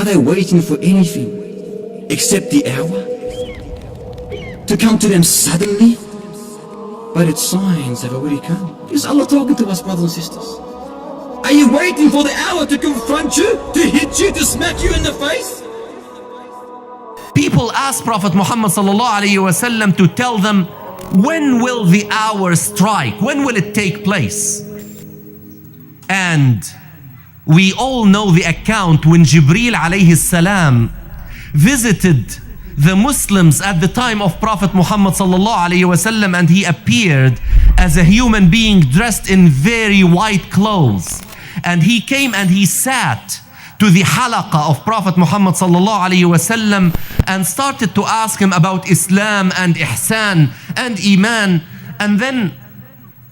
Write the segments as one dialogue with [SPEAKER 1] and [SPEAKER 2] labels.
[SPEAKER 1] they waiting for anything except the hour to come to them suddenly? But its signs have already come. Is Allah talking to us, brothers and sisters? Are you waiting for the hour to confront you, to hit you, to smack you in the face?
[SPEAKER 2] People ask Prophet Muhammad ﷺ to tell them, when will the hour strike? When will it take place? And we all know the account when Jibreel alayhi salam visited the Muslims at the time of Prophet Muhammad ﷺ, and he appeared as a human being dressed in very white clothes. And he came and he sat to the halaqah of Prophet Muhammad ﷺ and started to ask him about Islam and Ihsan and Iman. And then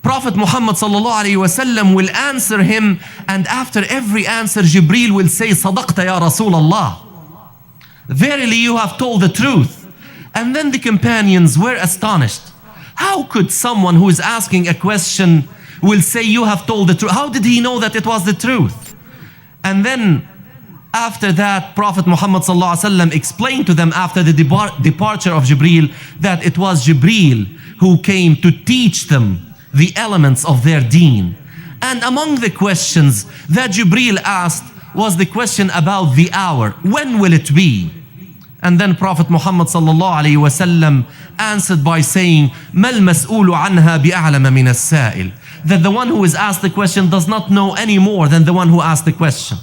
[SPEAKER 2] Prophet Muhammad ﷺ will answer him, and after every answer Jibreel will say, Sadaqta ya Rasulallah, verily you have told the truth. And then the companions were astonished. How could someone who is asking a question will say you have told the truth? How did he know that it was the truth? And then after that, Prophet Muhammad ﷺ explained to them after the departure of Jibreel that it was Jibreel who came to teach them the elements of their deen. And among the questions that Jibreel asked was the question about the hour. When will it be? And then Prophet Muhammad ﷺ answered by saying, Mal mas'ulu anha bi'a'lama min as-sa'il. That the one who is asked the question does not know any more than the one who asked the question.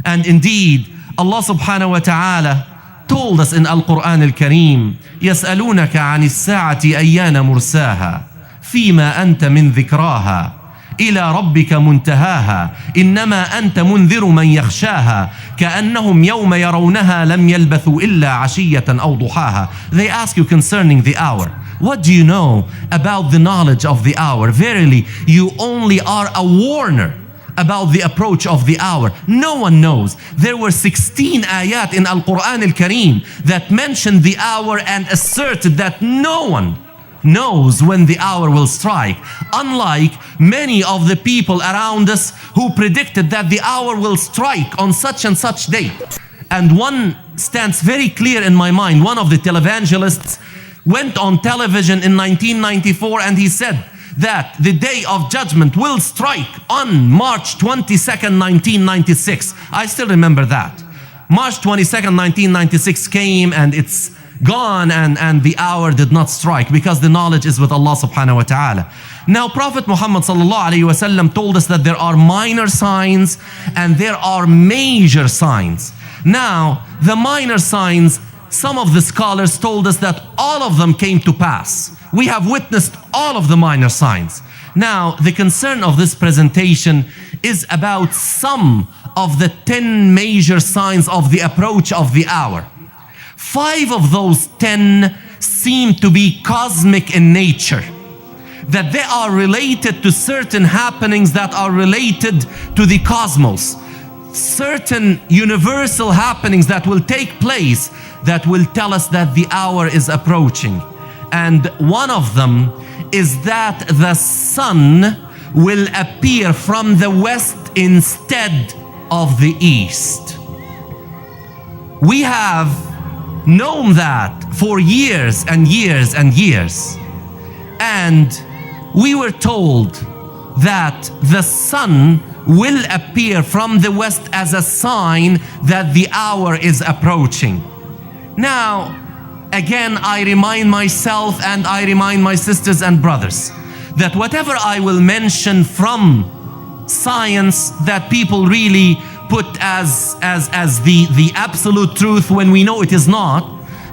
[SPEAKER 2] And indeed, Allah subhanahu wa ta'ala told us in Al-Quran Al-Kareem, يَسْأَلُونَكَ عَنِ السَّاعَةِ أَيَّانَ مُرْسَاهَا فِيمَا أَنْتَ مِنْ ذِكْرَاهَا إِلَى رَبِّكَ مُنْتَهَاهَا إِنَّمَا أَنْتَ مُنْذِرُ مَنْ يَخْشَاهَا كَأَنَّهُمْ يَوْمَ يَرَوْنَهَا لَمْ يَلْبَثُوا إِلَّا عَشِيَّةً أَوْ ضُحَاهَا. They ask you concerning the hour. What do you know about the knowledge of the hour? Verily, you only are a warner about the approach of the hour. No one knows. There were 16 ayat in Al-Quran Al-Kareem that mentioned the hour and asserted that no one knows when the hour will strike. Unlike many of the people around us who predicted that the hour will strike on such and such date. And one stands very clear in my mind. One of the televangelists went on television in 1994 and he said that the day of judgment will strike on March 22nd, 1996. I still remember that. March 22nd, 1996 came and it's gone, and the hour did not strike because the knowledge is with Allah subhanahu wa ta'ala. Now Prophet Muhammad sallallahu alayhi wa sallam told us that there are minor signs and there are major signs. Now the minor signs, some of the scholars told us that all of them came to pass. We have witnessed all of the minor signs. Now, the concern of this presentation is about some of the 10 major signs of the approach of the hour. 5 of those 10 seem to be cosmic in nature, that they are related to certain happenings that are related to the cosmos, certain universal happenings that will take place that will tell us that the hour is approaching. And one of them is that the sun will appear from the west instead of the east. We have known that for years and years and years. And we were told that the sun will appear from the west as a sign that the hour is approaching. Now, again, I remind myself and I remind my sisters and brothers that whatever I will mention from science that people really put as the absolute truth when we know it is not,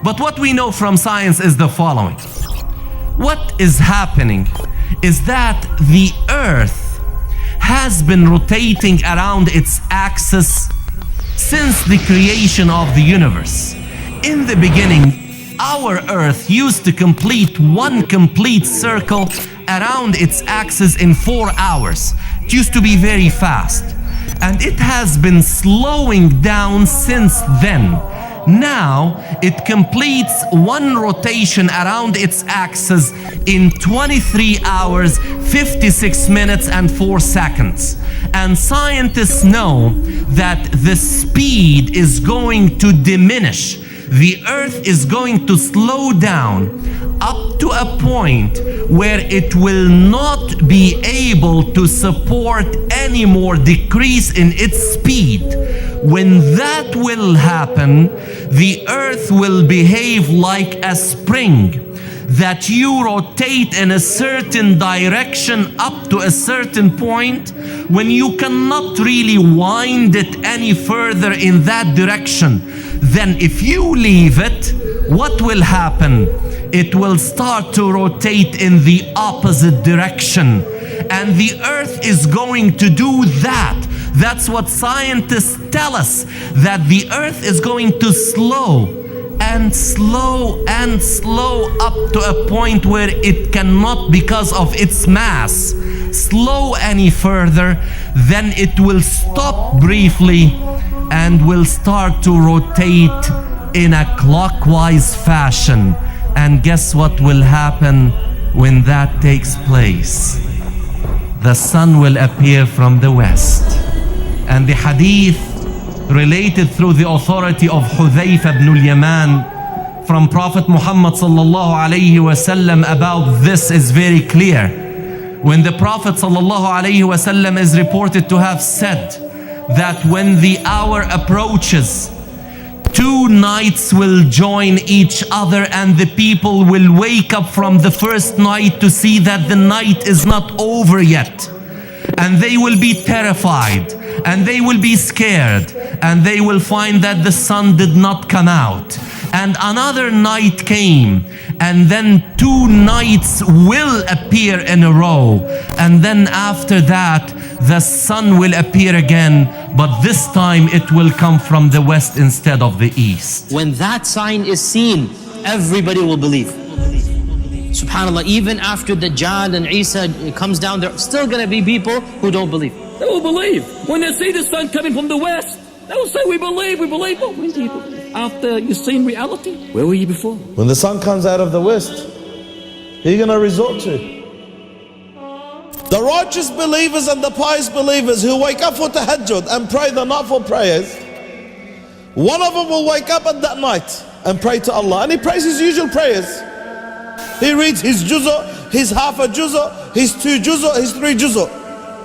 [SPEAKER 2] but what we know from science is the following. What is happening is that the earth has been rotating around its axis since the creation of the universe. In the beginning, our earth used to complete one complete circle around its axis in 4 hours. It used to be very fast. And it has been slowing down since then. Now it completes one rotation around its axis in 23 hours, 56 minutes and 4 seconds. And scientists know that the speed is going to diminish. The Earth is going to slow down up to a point where it will not be able to support any more decrease in its speed. When that will happen, the Earth will behave like a spring, that you rotate in a certain direction up to a certain point when you cannot really wind it any further in that direction. Then if you leave it, what will happen? It will start to rotate in the opposite direction. And the Earth is going to do that. That's what scientists tell us, that the Earth is going to slow and slow and slow up to a point where it cannot, because of its mass, slow any further. Then it will stop briefly and will start to rotate in a clockwise fashion. And guess what will happen when that takes place? The sun will appear from the west. And the hadith related through the authority of Hudhayfa ibn al-Yaman from Prophet Muhammad sallallahu alayhi wasallam about this is very clear. When the Prophet sallallahu alayhi wasallam is reported to have said that when the hour approaches, 2 nights will join each other and the people will wake up from the first night to see that the night is not over yet. And they will be terrified and they will be scared and they will find that the sun did not come out. And another night came, and then 2 nights will appear in a row. And then after that, the sun will appear again, but this time it will come from the west instead of the east.
[SPEAKER 3] When that sign is seen, everybody will believe. SubhanAllah, even after Dajjal and Isa comes down, there are still going to be people who don't believe.
[SPEAKER 4] They will believe. When they see the sun coming from the west, they will say, we believe, we believe. But when do you believe? After you've seen reality? Where were you before?
[SPEAKER 5] When the sun comes out of the west, who are you going to resort to? The righteous believers and the pious believers who wake up for tahajjud and pray the nightfall prayers, one of them will wake up at that night and pray to Allah. And he prays his usual prayers. He reads his juz'ah, his half a juz'ah, his 2 juz'ah, his 3 juz'ah.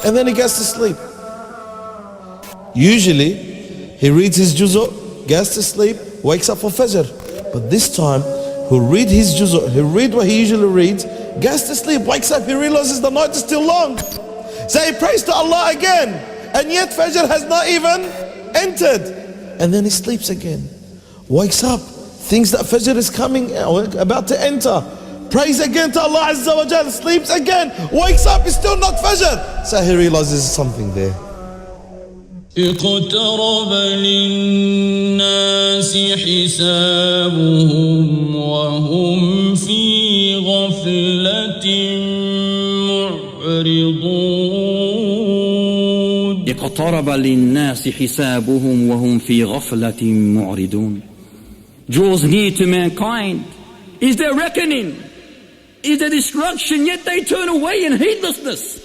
[SPEAKER 5] And then he gets to sleep. Usually, he reads his juz'ah, gets to sleep, wakes up for Fajr. But this time, he'll read his juz'ah, he'll read what he usually reads, gets to sleep, wakes up, he realizes the night is still long. So he prays to Allah again. And yet Fajr has not even entered. And then he sleeps again. Wakes up, thinks that Fajr is coming, about to enter. Prays again to Allah Azza wa Jal, sleeps again, wakes up, it's still not Fajr. So he realizes something there.
[SPEAKER 6] اقترب للناس حسابهم وهم في غفلة معرضون.
[SPEAKER 4] اقترب للناس حسابهم وهم في غفلة معرضون. Draws near to mankind. Is their reckoning? Is their destruction? Yet they turn away in heedlessness.